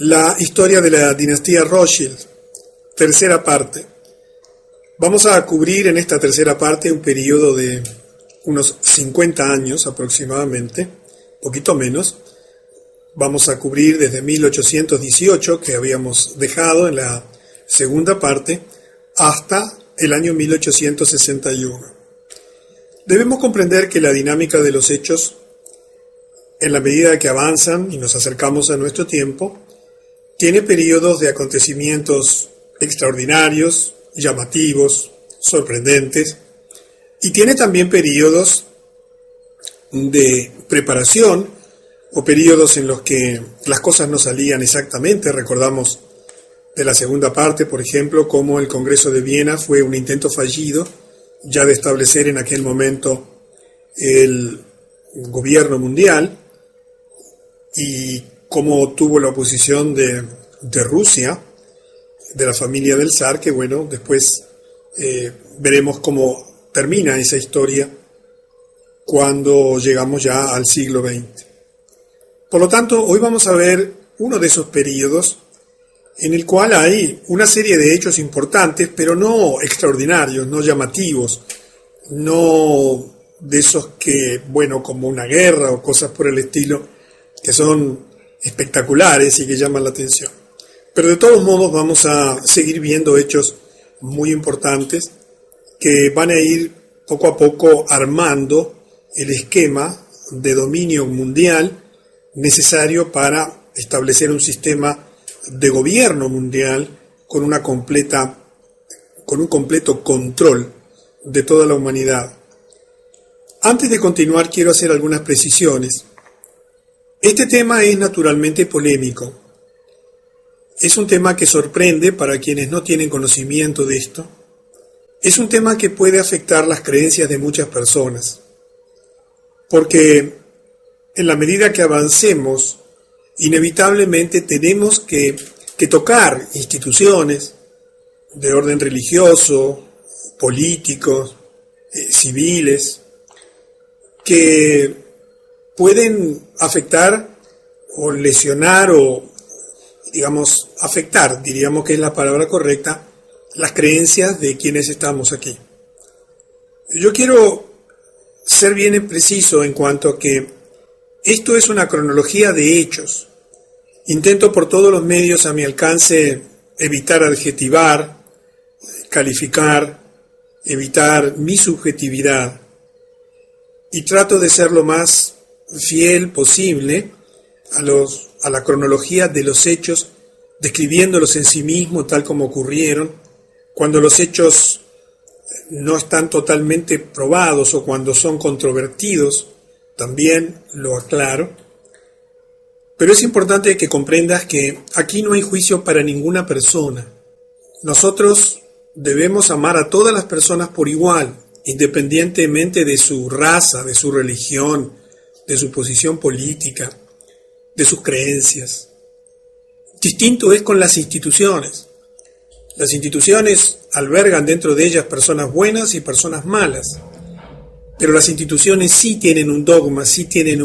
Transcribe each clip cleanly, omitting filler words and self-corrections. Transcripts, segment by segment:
La historia de la dinastía Rothschild, tercera parte. Vamos a cubrir en esta tercera parte un periodo de unos 50 años aproximadamente, poquito menos. Vamos a cubrir desde 1818, que habíamos dejado en la segunda parte, hasta el año 1861. Debemos comprender que la dinámica de los hechos, en la medida que avanzan y nos acercamos a nuestro tiempo, tiene periodos de acontecimientos extraordinarios, llamativos, sorprendentes, y tiene también periodos de preparación o periodos en los que las cosas no salían exactamente. Recordamos de la segunda parte, por ejemplo, cómo el Congreso de Viena fue un intento fallido ya de establecer en aquel momento el gobierno mundial, y cómo tuvo la oposición de Rusia, de la familia del zar, que bueno, después veremos cómo termina esa historia cuando llegamos ya al siglo XX. Por lo tanto, hoy vamos a ver uno de esos periodos en el cual hay una serie de hechos importantes, pero no extraordinarios, no llamativos, no de esos que, bueno, como una guerra o cosas por el estilo, que son espectaculares y que llaman la atención. Pero de todos modos vamos a seguir viendo hechos muy importantes que van a ir poco a poco armando el esquema de dominio mundial necesario para establecer un sistema de gobierno mundial con un completo control de toda la humanidad. Antes de continuar, quiero hacer algunas precisiones. Este tema es naturalmente polémico. Es un tema que sorprende para quienes no tienen conocimiento de esto. Es un tema que puede afectar las creencias de muchas personas, porque en la medida que avancemos, inevitablemente tenemos que tocar instituciones de orden religioso, políticos, civiles, que pueden afectar o lesionar o, digamos, afectar, diríamos que es la palabra correcta, las creencias de quienes estamos aquí. Yo quiero ser bien preciso en cuanto a que esto es una cronología de hechos. Intento por todos los medios a mi alcance evitar adjetivar, calificar, evitar mi subjetividad, y trato de ser lo más fiel posible a la cronología de los hechos, describiéndolos en sí mismos tal como ocurrieron. Cuando los hechos no están totalmente probados o cuando son controvertidos, también lo aclaro. Pero es importante que comprendas que aquí no hay juicio para ninguna persona. Nosotros debemos amar a todas las personas por igual, independientemente de su raza, de su religión, de su posición política, de sus creencias. Distinto es con las instituciones. Las instituciones albergan dentro de ellas personas buenas y personas malas, pero las instituciones sí tienen un dogma, sí tienen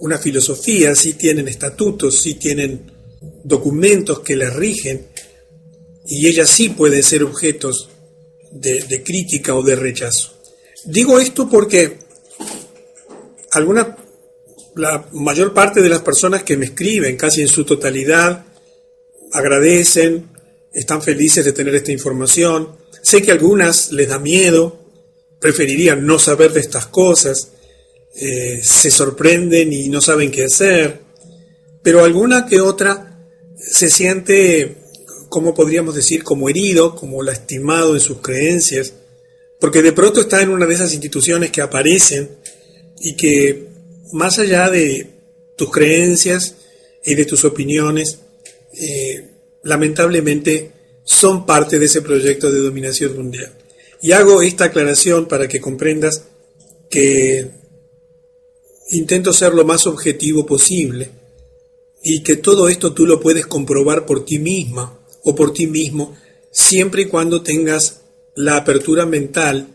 una filosofía, sí tienen estatutos, sí tienen documentos que las rigen, y ellas sí pueden ser objetos de crítica o de rechazo. Digo esto porque la mayor parte de las personas que me escriben, casi en su totalidad, agradecen, están felices de tener esta información. Sé que a algunas les da miedo, preferirían no saber de estas cosas, se sorprenden y no saben qué hacer, pero alguna que otra se siente, como podríamos decir, como herido, como lastimado en sus creencias, porque de pronto está en una de esas instituciones que aparecen y que, más allá de tus creencias y de tus opiniones, lamentablemente son parte de ese proyecto de dominación mundial. Y hago esta aclaración para que comprendas que intento ser lo más objetivo posible y que todo esto tú lo puedes comprobar por ti misma o por ti mismo, siempre y cuando tengas la apertura mental,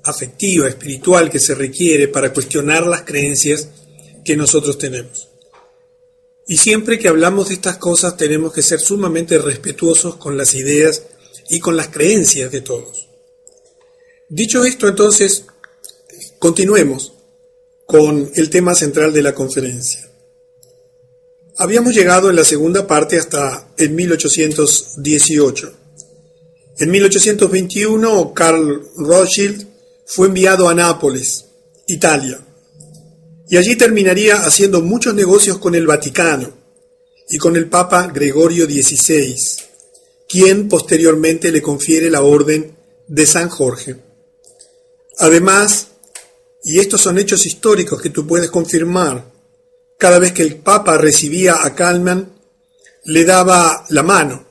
afectiva, espiritual que se requiere para cuestionar las creencias que nosotros tenemos. Y siempre que hablamos de estas cosas tenemos que ser sumamente respetuosos con las ideas y con las creencias de todos. Dicho esto, entonces, continuemos con el tema central de la conferencia. Habíamos llegado en la segunda parte hasta el 1818. En 1821, Karl Rothschild fue enviado a Nápoles, Italia, y allí terminaría haciendo muchos negocios con el Vaticano y con el Papa Gregorio XVI, quien posteriormente le confiere la Orden de San Jorge. Además, y estos son hechos históricos que tú puedes confirmar, cada vez que el Papa recibía a Kálmán, le daba la mano,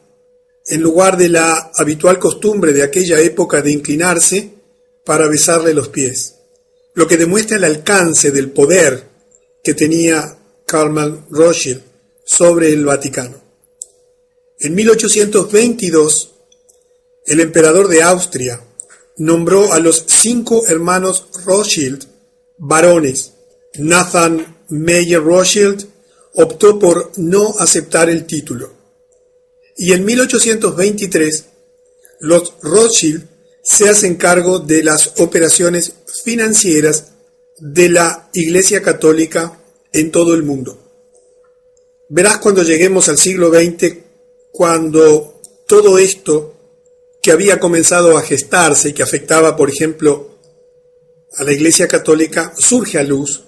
en lugar de la habitual costumbre de aquella época de inclinarse para besarle los pies, lo que demuestra el alcance del poder que tenía Kálmán Rothschild sobre el Vaticano. En 1822, el emperador de Austria nombró a los 5 hermanos Rothschild varones. Nathan Meyer Rothschild optó por no aceptar el título. Y en 1823, los Rothschild se hacen cargo de las operaciones financieras de la Iglesia Católica en todo el mundo. Verás cuando lleguemos al siglo XX, cuando todo esto que había comenzado a gestarse y que afectaba, por ejemplo, a la Iglesia Católica, surge a luz,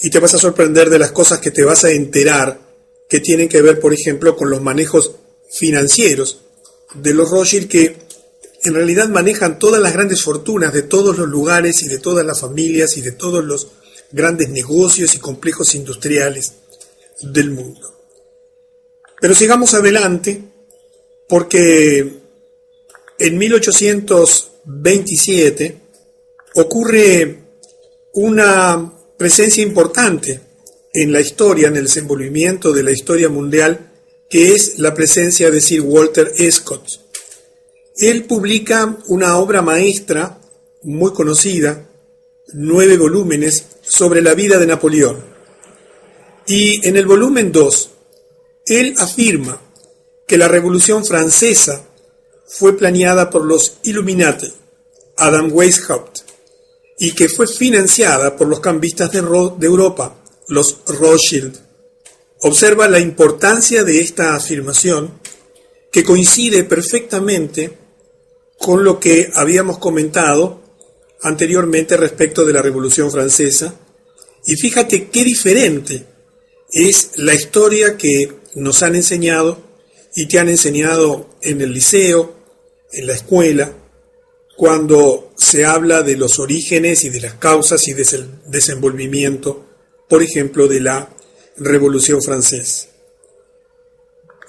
y te vas a sorprender de las cosas que te vas a enterar que tienen que ver, por ejemplo, con los manejos financieros de los Rothschild, que en realidad manejan todas las grandes fortunas de todos los lugares y de todas las familias y de todos los grandes negocios y complejos industriales del mundo. Pero sigamos adelante, porque en 1827 ocurre una presencia importante en la historia, en el desenvolvimiento de la historia mundial, que es la presencia de Sir Walter Scott. Él publica una obra maestra muy conocida, 9 volúmenes, sobre la vida de Napoleón. Y en el volumen 2, él afirma que la Revolución Francesa fue planeada por los Illuminati, Adam Weishaupt, y que fue financiada por los cambistas de Europa, los Rothschild. Observa la importancia de esta afirmación, que coincide perfectamente con lo que habíamos comentado anteriormente respecto de la Revolución Francesa, y fíjate qué diferente es la historia que nos han enseñado y te han enseñado en el liceo, en la escuela, cuando se habla de los orígenes y de las causas y del desenvolvimiento, por ejemplo, de la Revolución Francesa.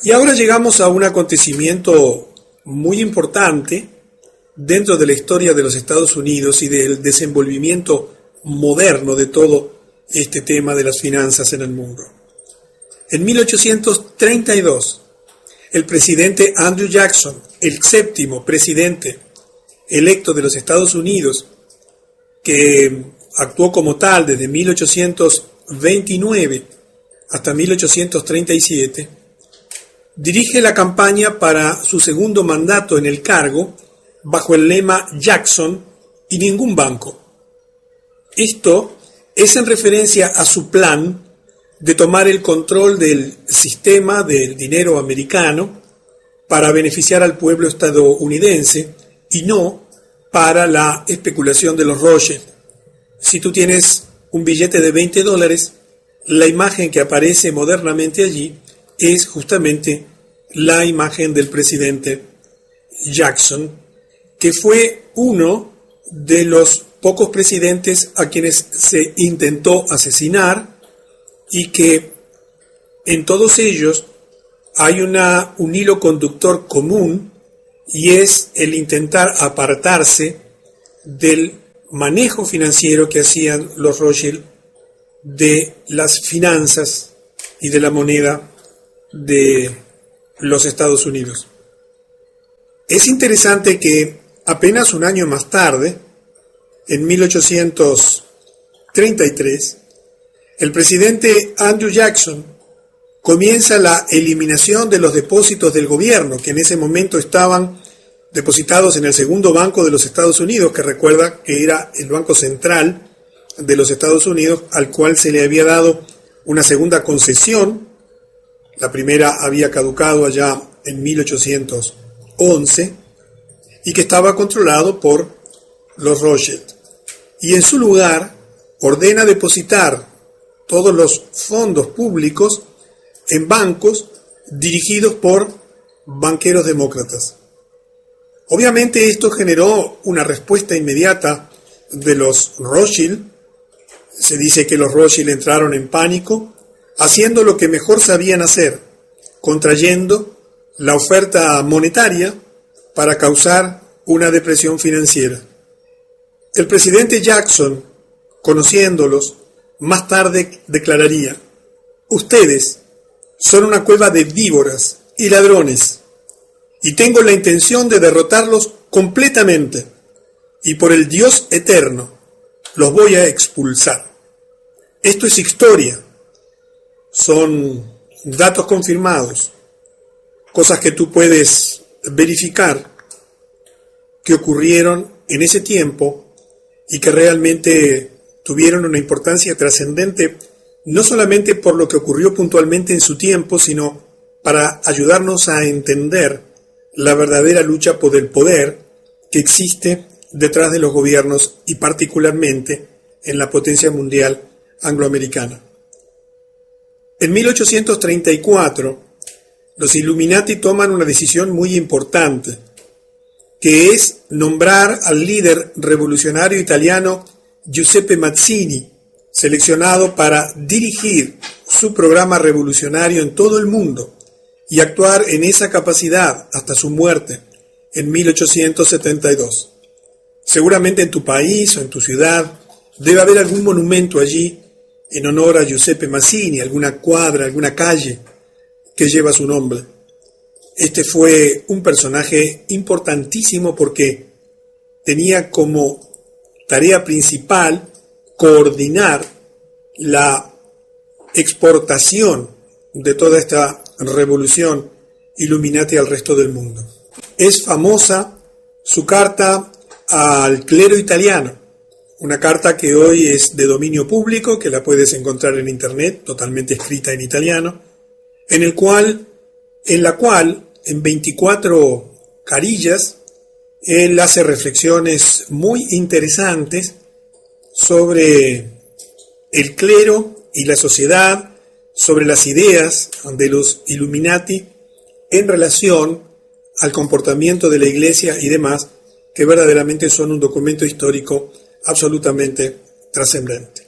Y ahora llegamos a un acontecimiento muy importante dentro de la historia de los Estados Unidos y del desenvolvimiento moderno de todo este tema de las finanzas en el mundo. En 1832, el presidente Andrew Jackson, el 7º presidente electo de los Estados Unidos, que actuó como tal desde 1829 hasta 1837, dirige la campaña para su segundo mandato en el cargo bajo el lema Jackson y ningún banco. Esto es en referencia a su plan de tomar el control del sistema del dinero americano para beneficiar al pueblo estadounidense y no para la especulación de los Rothschild. Si tú tienes un billete de $20, la imagen que aparece modernamente allí es justamente la imagen del presidente Jackson, que fue uno de los pocos presidentes a quienes se intentó asesinar, y que en todos ellos hay un hilo conductor común, y es el intentar apartarse del manejo financiero que hacían los Rothschild de las finanzas y de la moneda de los Estados Unidos. Es interesante que apenas un año más tarde, en 1833, el presidente Andrew Jackson comienza la eliminación de los depósitos del gobierno, que en ese momento estaban depositados en el segundo banco de los Estados Unidos, que recuerda que era el Banco Central de los Estados Unidos, al cual se le había dado una segunda concesión. La primera había caducado allá en 1811 y que estaba controlado por los Rothschild. Y en su lugar ordena depositar todos los fondos públicos en bancos dirigidos por banqueros demócratas. Obviamente esto generó una respuesta inmediata de los Rothschild. Se dice que los Rothschild entraron en pánico, haciendo lo que mejor sabían hacer, contrayendo la oferta monetaria para causar una depresión financiera. El presidente Jackson, conociéndolos, más tarde declararía: ustedes son una cueva de víboras y ladrones, y tengo la intención de derrotarlos completamente, y por el Dios eterno los voy a expulsar. Esto es historia, son datos confirmados, cosas que tú puedes verificar que ocurrieron en ese tiempo y que realmente tuvieron una importancia trascendente, no solamente por lo que ocurrió puntualmente en su tiempo, sino para ayudarnos a entender la verdadera lucha por el poder que existe detrás de los gobiernos y particularmente en la potencia mundial angloamericana. En 1834, los Illuminati toman una decisión muy importante, que es nombrar al líder revolucionario italiano Giuseppe Mazzini, seleccionado para dirigir su programa revolucionario en todo el mundo y actuar en esa capacidad hasta su muerte en 1872. Seguramente en tu país o en tu ciudad debe haber algún monumento allí en honor a Giuseppe Mazzini, alguna cuadra, alguna calle que lleva su nombre. Este fue un personaje importantísimo porque tenía como tarea principal coordinar la exportación de toda esta revolución Illuminati al resto del mundo. Es famosa su carta al clero italiano, una carta que hoy es de dominio público, que la puedes encontrar en internet, totalmente escrita en italiano, en la cual en 24 carillas él hace reflexiones muy interesantes sobre el clero y la sociedad, sobre las ideas de los Illuminati en relación al comportamiento de la Iglesia y demás, que verdaderamente son un documento histórico absolutamente trascendente.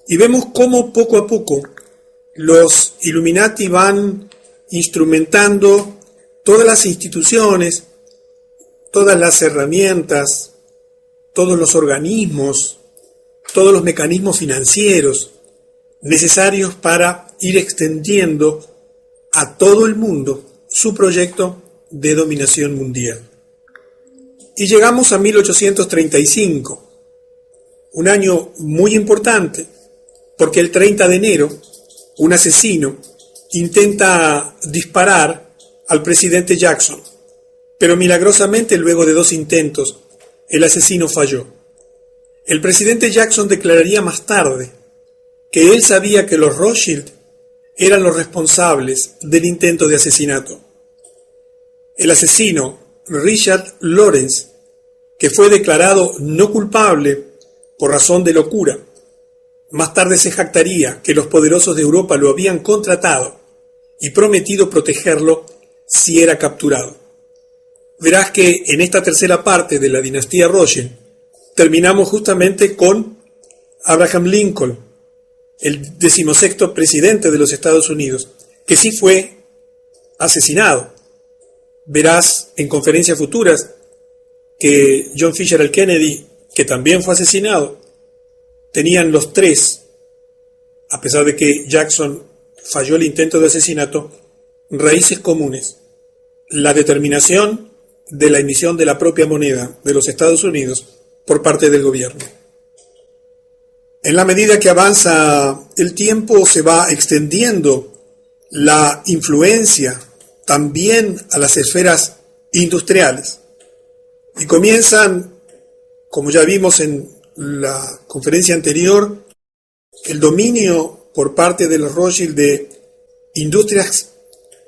Y vemos cómo poco a poco los Illuminati van instrumentando todas las instituciones, todas las herramientas, todos los organismos, todos los mecanismos financieros necesarios para ir extendiendo a todo el mundo su proyecto de dominación mundial. Y llegamos a 1835, un año muy importante, porque el 30 de enero un asesino intenta disparar al presidente Jackson, pero milagrosamente luego de 2 intentos el asesino falló. El presidente Jackson declararía más tarde que él sabía que los Rothschild eran los responsables del intento de asesinato. El asesino, Richard Lawrence, que fue declarado no culpable por razón de locura, más tarde se jactaría que los poderosos de Europa lo habían contratado y prometido protegerlo si era capturado. Verás que en esta tercera parte de la dinastía Rothschild terminamos justamente con Abraham Lincoln, el 16º presidente de los Estados Unidos, que sí fue asesinado. Verás en conferencias futuras que John Fitzgerald Kennedy, que también fue asesinado, tenían los tres, a pesar de que Jackson falló el intento de asesinato, raíces comunes: la determinación de la emisión de la propia moneda de los Estados Unidos por parte del gobierno. En la medida que avanza el tiempo, se va extendiendo la influencia también a las esferas industriales y comienzan, como ya vimos en la conferencia anterior, el dominio por parte de los Rothschild de industrias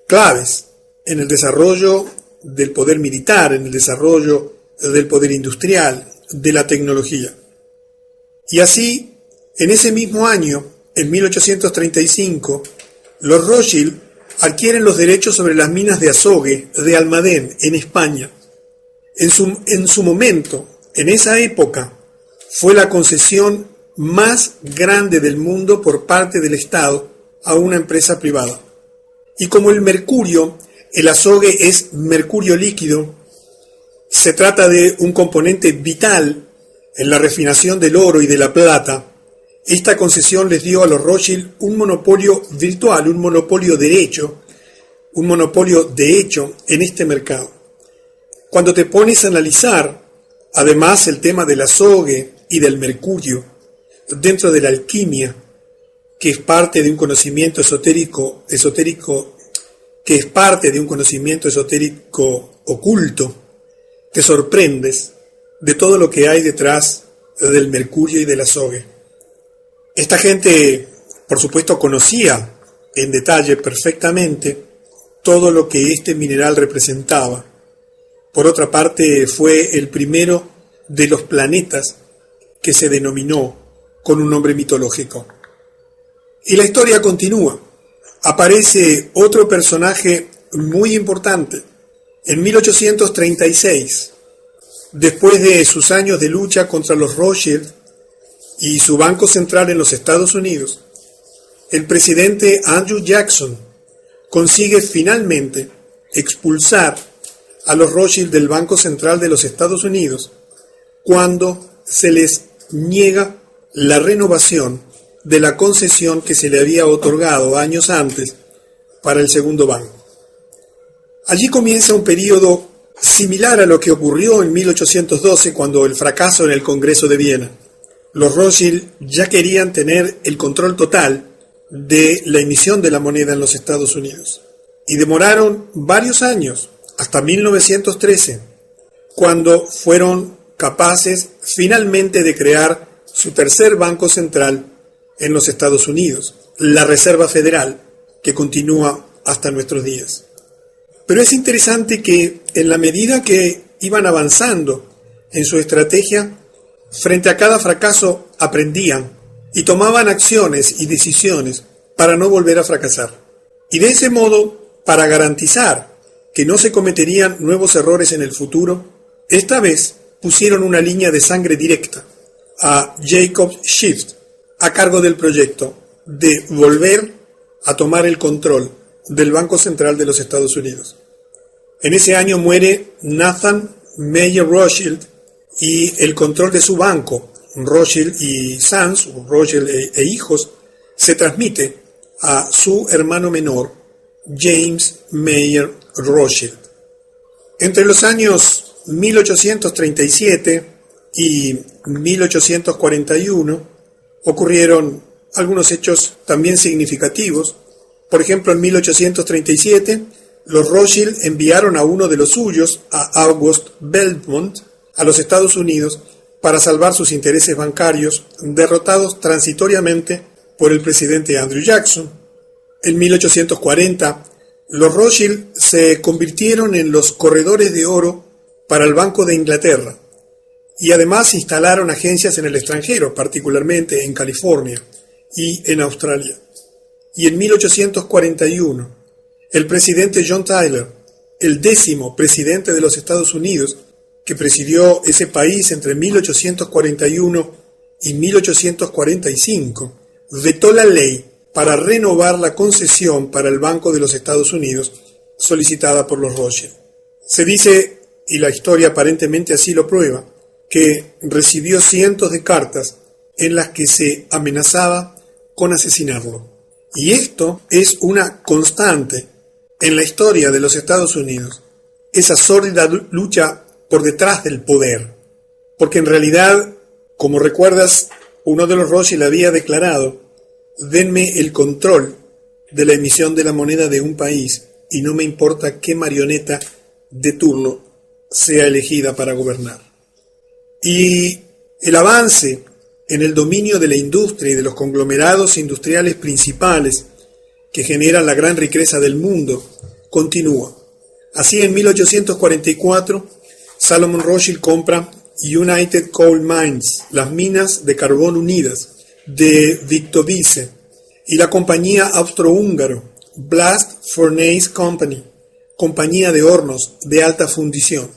claves en el desarrollo del poder militar, en el desarrollo del poder industrial, de la tecnología. Y así, en ese mismo año, en 1835, los Rothschild adquieren los derechos sobre las minas de azogue de Almadén, en España. En su momento, en esa época, fue la concesión más grande del mundo por parte del Estado a una empresa privada. Y como el mercurio, el azogue es mercurio líquido, se trata de un componente vital en la refinación del oro y de la plata. Esta concesión les dio a los Rothschild un monopolio virtual, un monopolio de hecho en este mercado. Cuando te pones a analizar, además, el tema del azogue y del mercurio dentro de la alquimia, que es parte de un conocimiento esotérico oculto, te sorprendes de todo lo que hay detrás del mercurio y del azogue. Esta gente, por supuesto, conocía en detalle perfectamente todo lo que este mineral representaba. Por otra parte, fue el primero de los planetas que se denominó con un nombre mitológico. Y la historia continúa. Aparece otro personaje muy importante. En 1836, después de sus años de lucha contra los Rothschild y su banco central en los Estados Unidos, el presidente Andrew Jackson consigue finalmente expulsar a los Rothschild del Banco Central de los Estados Unidos cuando se les niega la renovación de la concesión que se le había otorgado años antes para el segundo banco. Allí comienza un periodo similar a lo que ocurrió en 1812 cuando el fracaso en el Congreso de Viena. Los Rothschild ya querían tener el control total de la emisión de la moneda en los Estados Unidos. Y demoraron varios años, hasta 1913, cuando fueron capaces finalmente de crear su tercer banco central en los Estados Unidos, la Reserva Federal, que continúa hasta nuestros días. Pero es interesante que en la medida que iban avanzando en su estrategia, frente a cada fracaso aprendían y tomaban acciones y decisiones para no volver a fracasar. Y de ese modo, para garantizar que no se cometerían nuevos errores en el futuro, esta vez pusieron una línea de sangre directa a Jacob Schiff a cargo del proyecto de volver a tomar el control del Banco Central de los Estados Unidos. En ese año muere Nathan Meyer Rothschild y el control de su banco, Rothschild y Sons, Rothschild e hijos, se transmite a su hermano menor, James Meyer Rothschild. Entre los años 1837 y 1841 ocurrieron algunos hechos también significativos. Por ejemplo, en 1837, los Rothschild enviaron a uno de los suyos, a August Belmont, a los Estados Unidos para salvar sus intereses bancarios, derrotados transitoriamente por el presidente Andrew Jackson. En 1840, los Rothschild se convirtieron en los corredores de oro para el Banco de Inglaterra y además instalaron agencias en el extranjero, particularmente en California y en Australia. Y en 1841, el presidente John Tyler, el 10º presidente de los Estados Unidos, que presidió ese país entre 1841 y 1845, vetó la ley para renovar la concesión para el Banco de los Estados Unidos solicitada por los Rothschild. Se dice, y la historia aparentemente así lo prueba, que recibió cientos de cartas en las que se amenazaba con asesinarlo. Y esto es una constante en la historia de los Estados Unidos, esa sórdida lucha por detrás del poder. Porque en realidad, como recuerdas, uno de los Rothschild había declarado: denme el control de la emisión de la moneda de un país y no me importa qué marioneta de turno sea elegida para gobernar. Y el avance en el dominio de la industria y de los conglomerados industriales principales que generan la gran riqueza del mundo continúa. Así, en 1844, Salomon Rothschild compra United Coal Mines, las minas de carbón unidas de Victovice, y la compañía austrohúngaro Blast Furnace Company, compañía de hornos de alta fundición,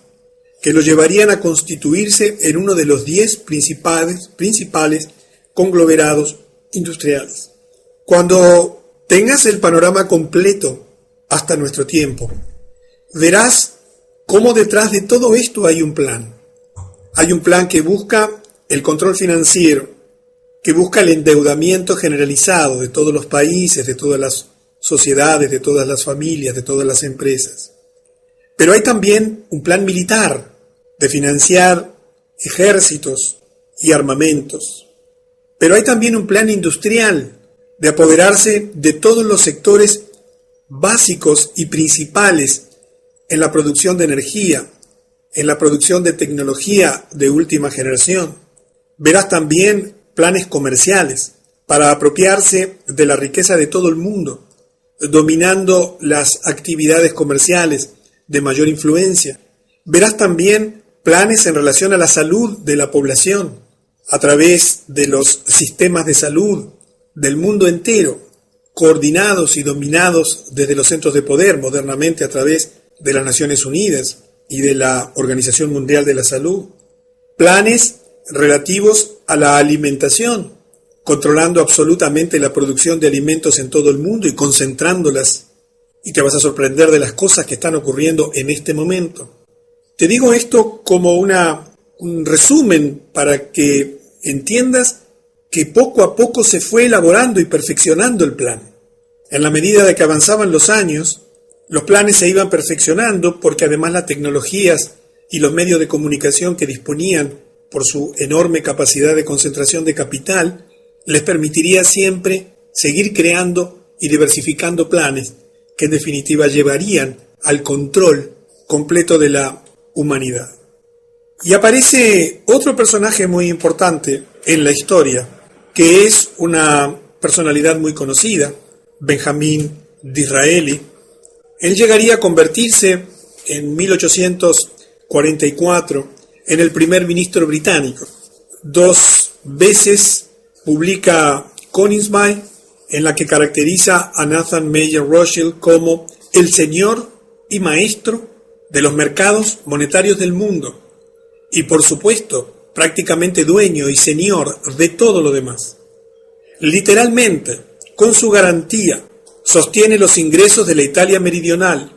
que lo llevarían a constituirse en uno de los 10 principales conglomerados industriales. Cuando tengas el panorama completo hasta nuestro tiempo, verás cómo detrás de todo esto hay un plan. Hay un plan que busca el control financiero, que busca el endeudamiento generalizado de todos los países, de todas las sociedades, de todas las familias, de todas las empresas. Pero hay también un plan militar de financiar ejércitos y armamentos. Pero hay también un plan industrial de apoderarse de todos los sectores básicos y principales en la producción de energía, en la producción de tecnología de última generación. Verás también planes comerciales para apropiarse de la riqueza de todo el mundo, dominando las actividades comerciales de mayor influencia. Verás también planes en relación a la salud de la población, a través de los sistemas de salud del mundo entero, coordinados y dominados desde los centros de poder, modernamente a través de las Naciones Unidas y de la Organización Mundial de la Salud. Planes relativos a la alimentación, controlando absolutamente la producción de alimentos en todo el mundo y concentrándolas. Y te vas a sorprender de las cosas que están ocurriendo en este momento. Te digo esto como un resumen para que entiendas que poco a poco se fue elaborando y perfeccionando el plan. En la medida de que avanzaban los años, los planes se iban perfeccionando porque además las tecnologías y los medios de comunicación que disponían por su enorme capacidad de concentración de capital, les permitiría siempre seguir creando y diversificando planes que en definitiva llevarían al control completo de la humanidad. Y aparece otro personaje muy importante en la historia, que es una personalidad muy conocida, Benjamín Disraeli. Él llegaría a convertirse en 1844 en el primer ministro británico. 2 veces publica Königsberg, en la que caracteriza a Nathan Mayer Rothschild como el señor y maestro de los mercados monetarios del mundo, y por supuesto, prácticamente dueño y señor de todo lo demás. Literalmente, con su garantía, sostiene los ingresos de la Italia meridional.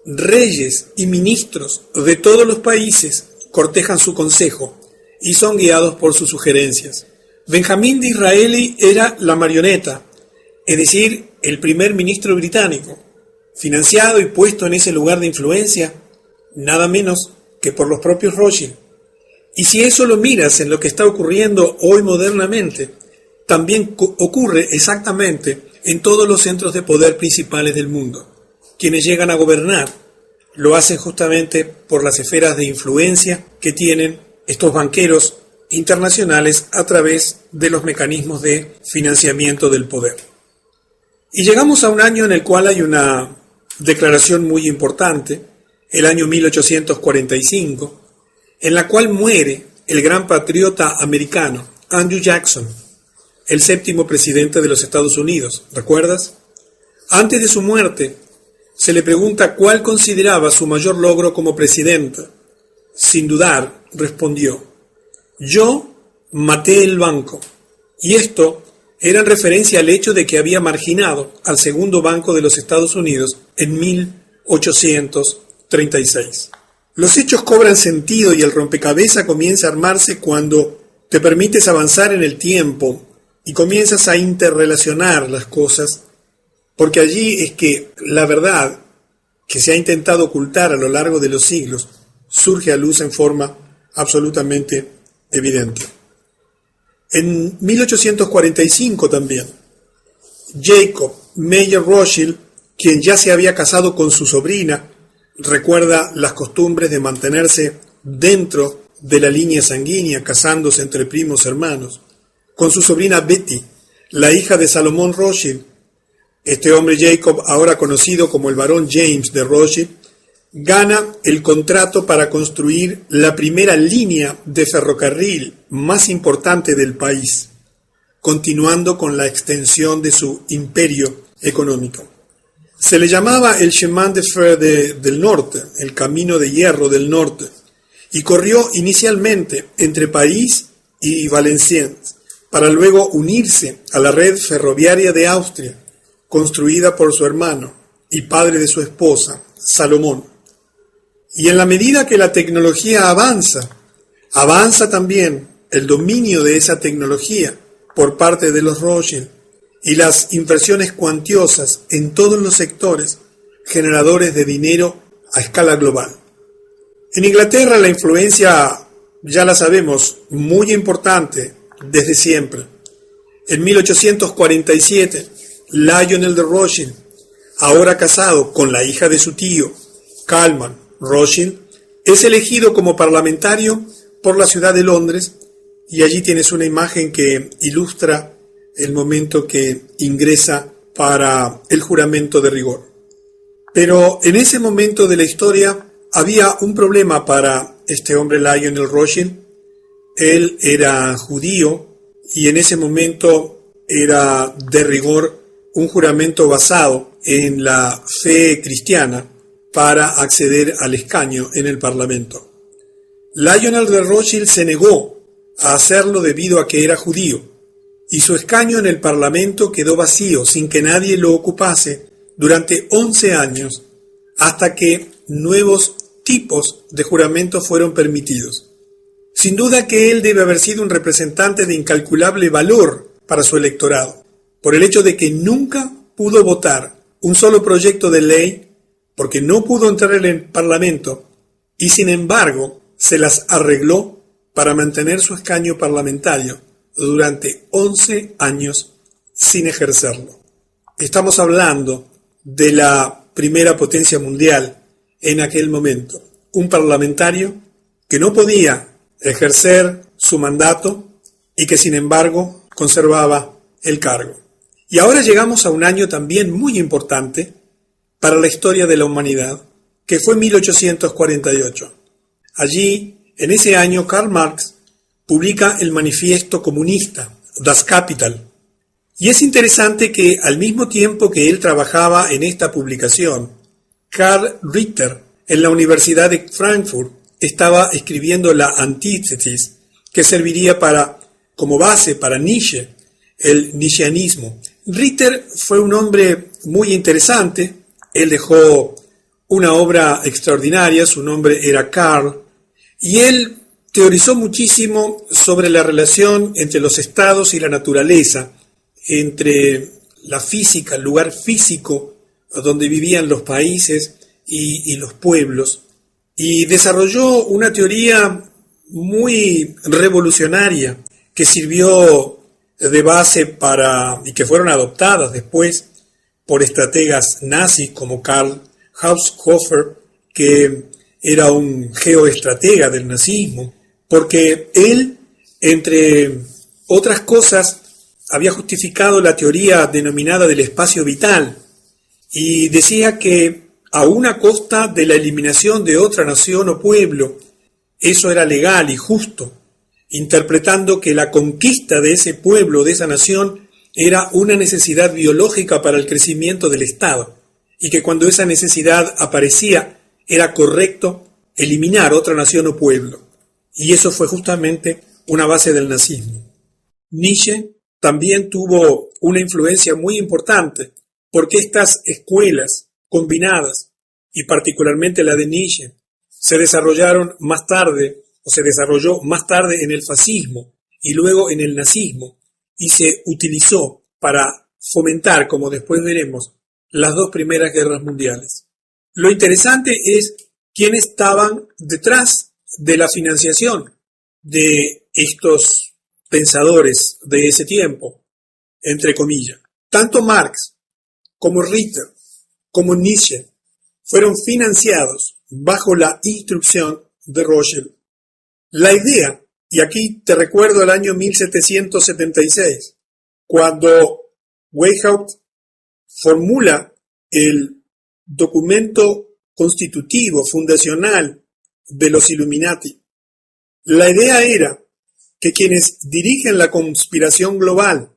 Reyes y ministros de todos los países cortejan su consejo y son guiados por sus sugerencias. Benjamín Disraeli era la marioneta, es decir, el primer ministro británico, financiado y puesto en ese lugar de influencia, nada menos que por los propios Rothschild. Y si eso lo miras en lo que está ocurriendo hoy modernamente, también ocurre exactamente en todos los centros de poder principales del mundo. Quienes llegan a gobernar lo hacen justamente por las esferas de influencia que tienen estos banqueros internacionales a través de los mecanismos de financiamiento del poder. Y llegamos a un año en el cual hay una declaración muy importante, el año 1845, en la cual muere el gran patriota americano Andrew Jackson, el 7º presidente de los Estados Unidos. ¿Recuerdas? Antes de su muerte, se le pregunta cuál consideraba su mayor logro como presidente. Sin dudar, respondió: yo maté el banco. Y esto era en referencia al hecho de que había marginado al segundo banco de los Estados Unidos en 1836. Los hechos cobran sentido y el rompecabezas comienza a armarse cuando te permites avanzar en el tiempo y comienzas a interrelacionar las cosas, porque allí es que la verdad que se ha intentado ocultar a lo largo de los siglos surge a luz en forma absolutamente evidente. En 1845 también, Jacob Meyer Rothschild, quien ya se había casado con su sobrina, recuerda las costumbres de mantenerse dentro de la línea sanguínea, casándose entre primos hermanos, con su sobrina Betty, la hija de Salomón Rothschild. Este hombre Jacob, ahora conocido como el barón James de Rothschild, gana el contrato para construir la primera línea de ferrocarril más importante del país, continuando con la extensión de su imperio económico. Se le llamaba el Chemin de Fer del Norte, el Camino de Hierro del Norte, y corrió inicialmente entre París y Valenciennes, para luego unirse a la red ferroviaria de Austria, construida por su hermano y padre de su esposa, Salomón. Y en la medida que la tecnología avanza también el dominio de esa tecnología por parte de los Rothschild y las inversiones cuantiosas en todos los sectores generadores de dinero a escala global. En Inglaterra la influencia, ya la sabemos, muy importante desde siempre. En 1847, Lionel de Rothschild, ahora casado con la hija de su tío, Kalman Rothschild, es elegido como parlamentario por la ciudad de Londres, y allí tienes una imagen que ilustra el momento que ingresa para el juramento de rigor. Pero en ese momento de la historia había un problema para este hombre Lionel Rothschild. Él era judío y en ese momento era de rigor un juramento basado en la fe cristiana para acceder al escaño en el Parlamento. Lionel de Rothschild se negó a hacerlo debido a que era judío, y su escaño en el Parlamento quedó vacío sin que nadie lo ocupase durante 11 años, hasta que nuevos tipos de juramentos fueron permitidos. Sin duda que él debe haber sido un representante de incalculable valor para su electorado, por el hecho de que nunca pudo votar un solo proyecto de ley, porque no pudo entrar en el Parlamento, y sin embargo se las arregló para mantener su escaño parlamentario durante 11 años sin ejercerlo. Estamos hablando de la primera potencia mundial en aquel momento, un parlamentario que no podía ejercer su mandato y que sin embargo conservaba el cargo. Y ahora llegamos a un año también muy importante para la historia de la humanidad, que fue 1848. Allí, en ese año, Karl Marx publica el Manifiesto Comunista, Das Kapital. Y es interesante que al mismo tiempo que él trabajaba en esta publicación, Karl Ritter, en la Universidad de Frankfurt, estaba escribiendo la Antítesis, que serviría como base para Nietzsche, el nietzscheanismo. Ritter fue un hombre muy interesante. Él dejó una obra extraordinaria, su nombre era Karl, y él teorizó muchísimo sobre la relación entre los estados y la naturaleza, entre la física, el lugar físico donde vivían los países y los pueblos, y desarrolló una teoría muy revolucionaria que sirvió de base y que fueron adoptadas después por estrategas nazis como Karl Haushofer, que era un geoestratega del nazismo, porque él, entre otras cosas, había justificado la teoría denominada del espacio vital y decía que a una costa de la eliminación de otra nación o pueblo, eso era legal y justo, interpretando que la conquista de ese pueblo o de esa nación era una necesidad biológica para el crecimiento del Estado, y que cuando esa necesidad aparecía era correcto eliminar otra nación o pueblo. Y eso fue justamente una base del nazismo. Nietzsche también tuvo una influencia muy importante, porque estas escuelas combinadas, y particularmente la de Nietzsche, se desarrolló más tarde en el fascismo y luego en el nazismo, y se utilizó para fomentar, como después veremos, las dos primeras guerras mundiales. Lo interesante es quiénes estaban detrás de la financiación de estos pensadores de ese tiempo, entre comillas. Tanto Marx como Ritter, como Nietzsche, fueron financiados bajo la instrucción de Rothschild. La idea, y aquí te recuerdo el año 1776, cuando Weishaupt formula el documento constitutivo, fundacional de los Illuminati. La idea era que quienes dirigen la conspiración global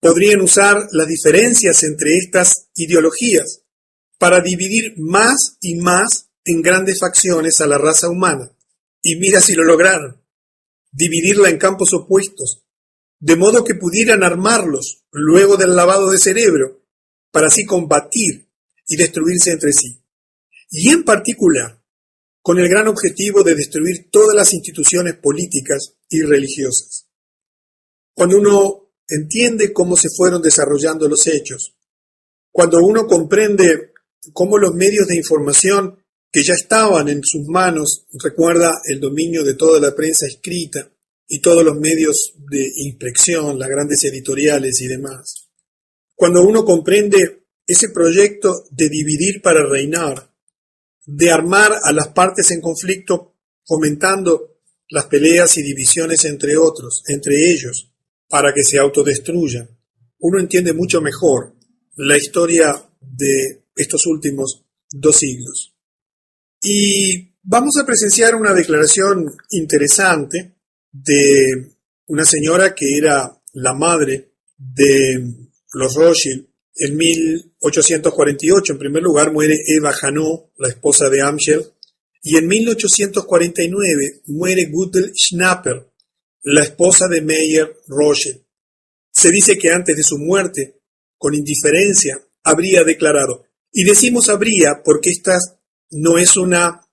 podrían usar las diferencias entre estas ideologías para dividir más y más en grandes facciones a la raza humana. Y mira si lo lograron, dividirla en campos opuestos, de modo que pudieran armarlos luego del lavado de cerebro, para así combatir y destruirse entre sí. Y en particular, con el gran objetivo de destruir todas las instituciones políticas y religiosas. Cuando uno entiende cómo se fueron desarrollando los hechos, cuando uno comprende cómo los medios de información que ya estaban en sus manos, recuerda el dominio de toda la prensa escrita y todos los medios de impresión, las grandes editoriales y demás. Cuando uno comprende ese proyecto de dividir para reinar, de armar a las partes en conflicto, fomentando las peleas y divisiones entre ellos, para que se autodestruyan, uno entiende mucho mejor la historia de estos últimos 2 siglos. Y vamos a presenciar una declaración interesante de una señora que era la madre de los Rothschild. En 1848, en primer lugar, muere Eva Janot, la esposa de Amschel, y en 1849 muere Gutel Schnapper, la esposa de Meyer Rothschild. Se dice que antes de su muerte, con indiferencia, habría declarado, y decimos habría porque esta no es una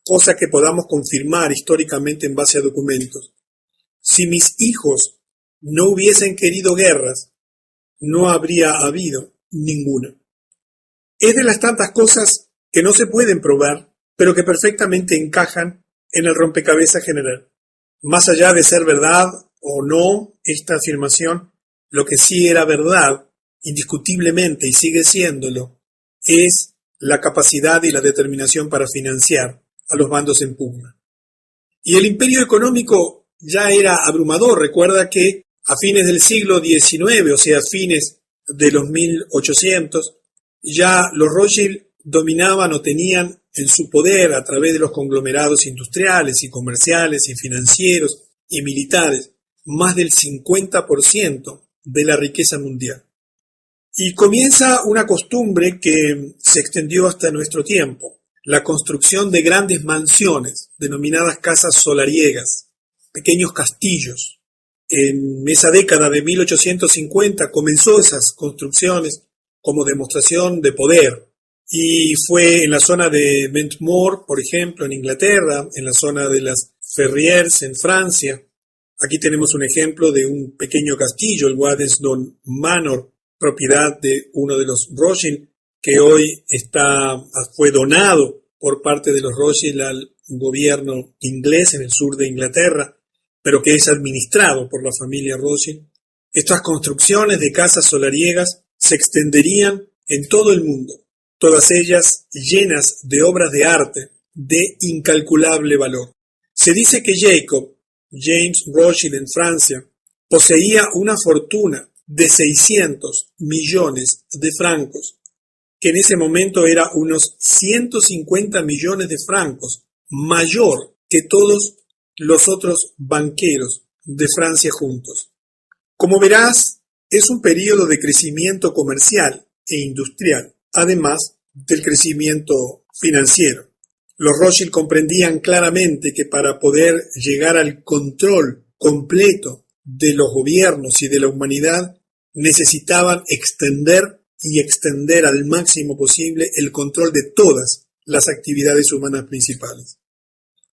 cosa que podamos confirmar históricamente en base a documentos. Si mis hijos no hubiesen querido guerras, no habría habido ninguna. Es de las tantas cosas que no se pueden probar, pero que perfectamente encajan en el rompecabezas general. Más allá de ser verdad o no esta afirmación, lo que sí era verdad, indiscutiblemente y sigue siéndolo, es la capacidad y la determinación para financiar a los bandos en pugna. Y el imperio económico ya era abrumador. Recuerda que a fines del siglo XIX, o sea, a fines de los 1800, ya los Rothschild dominaban o tenían en su poder, a través de los conglomerados industriales y comerciales y financieros y militares, más del 50% de la riqueza mundial. Y comienza una costumbre que se extendió hasta nuestro tiempo, la construcción de grandes mansiones, denominadas casas solariegas, pequeños castillos. En esa década de 1850 comenzó esas construcciones como demostración de poder, y fue en la zona de Ventmore, por ejemplo, en Inglaterra, en la zona de las Ferrières, en Francia. Aquí tenemos un ejemplo de un pequeño castillo, el Waddesdon Manor, propiedad de uno de los Rothschild, que hoy fue donado por parte de los Rothschild al gobierno inglés en el sur de Inglaterra, pero que es administrado por la familia Rothschild. Estas construcciones de casas solariegas se extenderían en todo el mundo, todas ellas llenas de obras de arte de incalculable valor. Se dice que James Rothschild en Francia, poseía una fortuna de 600 millones de francos, que en ese momento era unos 150 millones de francos, mayor que todos los otros banqueros de Francia juntos. Como verás, es un periodo de crecimiento comercial e industrial, además del crecimiento financiero. Los Rothschild comprendían claramente que para poder llegar al control completo de los gobiernos y de la humanidad, necesitaban extender al máximo posible el control de todas las actividades humanas principales.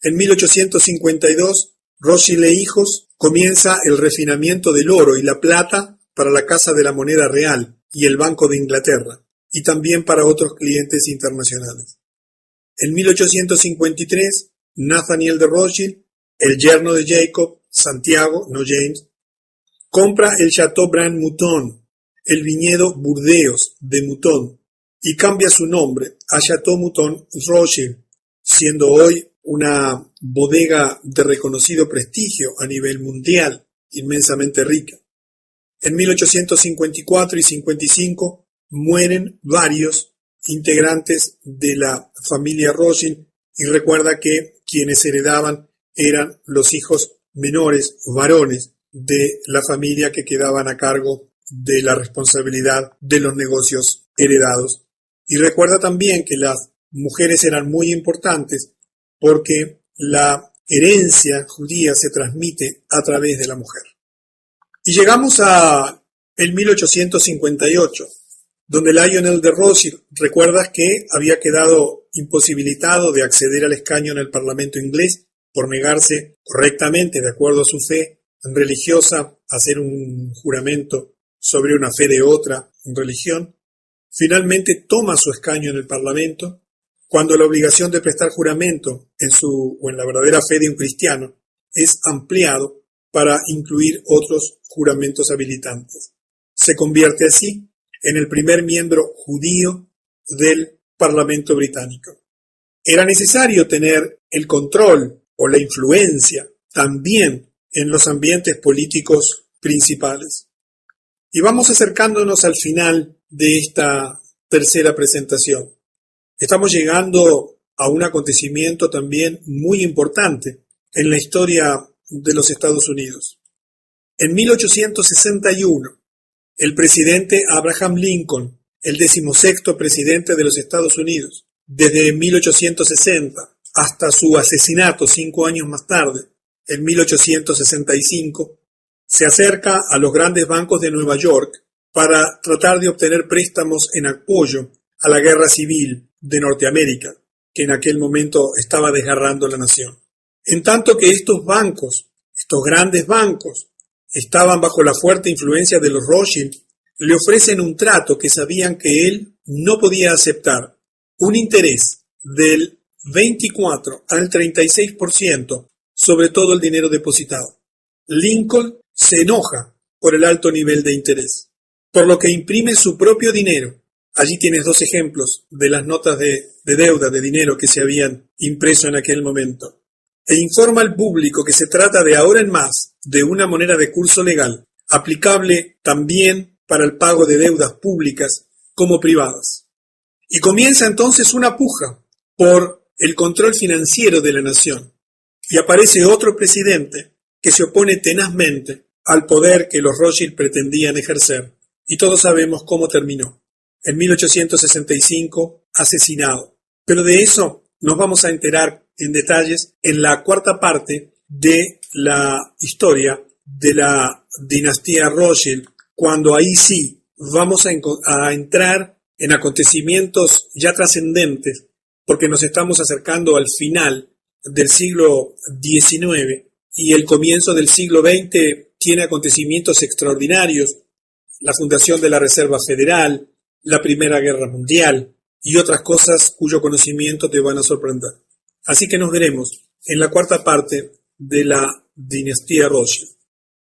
En 1852, Rothschild e hijos comienza el refinamiento del oro y la plata para la Casa de la Moneda Real y el Banco de Inglaterra, y también para otros clientes internacionales. En 1853, Nathaniel de Rothschild, el yerno de Jacob, Santiago, no James, compra el Chateaubriand Mouton el viñedo Burdeos de Mouton y cambia su nombre a Chateau Mouton Rothschild, siendo hoy una bodega de reconocido prestigio a nivel mundial, inmensamente rica. En 1854 y 55 mueren varios integrantes de la familia Rothschild y recuerda que quienes heredaban eran los hijos menores, varones, de la familia que quedaban a cargo de la responsabilidad de los negocios heredados. Y recuerda también que las mujeres eran muy importantes porque la herencia judía se transmite a través de la mujer. Y llegamos a el 1858, donde Lionel de Rothschild, recuerdas que había quedado imposibilitado de acceder al escaño en el Parlamento inglés por negarse correctamente, de acuerdo a su fe religiosa, a hacer un juramento sobre una fe de otra religión. Finalmente toma su escaño en el Parlamento, cuando la obligación de prestar juramento en la verdadera fe de un cristiano es ampliado para incluir otros juramentos habilitantes. Se convierte así en el primer miembro judío del Parlamento británico. Era necesario tener el control o la influencia también en los ambientes políticos principales. Y vamos acercándonos al final de esta tercera presentación. Estamos llegando a un acontecimiento también muy importante en la historia de los Estados Unidos. En 1861, el presidente Abraham Lincoln, el 16º presidente de los Estados Unidos, desde 1860 hasta su asesinato 5 años más tarde, en 1865, se acerca a los grandes bancos de Nueva York para tratar de obtener préstamos en apoyo a la guerra civil de Norteamérica, que en aquel momento estaba desgarrando la nación. En tanto que estos bancos, estos grandes bancos, estaban bajo la fuerte influencia de los Rothschild, le ofrecen un trato que sabían que él no podía aceptar, un interés del 24 al 36% sobre todo el dinero depositado. Lincoln se enoja por el alto nivel de interés, por lo que imprime su propio dinero. Allí tienes 2 ejemplos de las notas de deuda de dinero que se habían impreso en aquel momento. E informa al público que se trata de ahora en más de una moneda de curso legal, aplicable también para el pago de deudas públicas como privadas. Y comienza entonces una puja por el control financiero de la nación. Y aparece otro presidente que se opone tenazmente al poder que los Rothschild pretendían ejercer. Y todos sabemos cómo terminó. En 1865, asesinado. Pero de eso nos vamos a enterar en detalles en la cuarta parte de la historia de la dinastía Rothschild, cuando ahí sí vamos a entrar en acontecimientos ya trascendentes, porque nos estamos acercando al final del siglo XIX y el comienzo del siglo XX tiene acontecimientos extraordinarios, la fundación de la Reserva Federal, la Primera Guerra Mundial y otras cosas cuyo conocimiento te van a sorprender. Así que nos veremos en la cuarta parte de la dinastía Rothschild.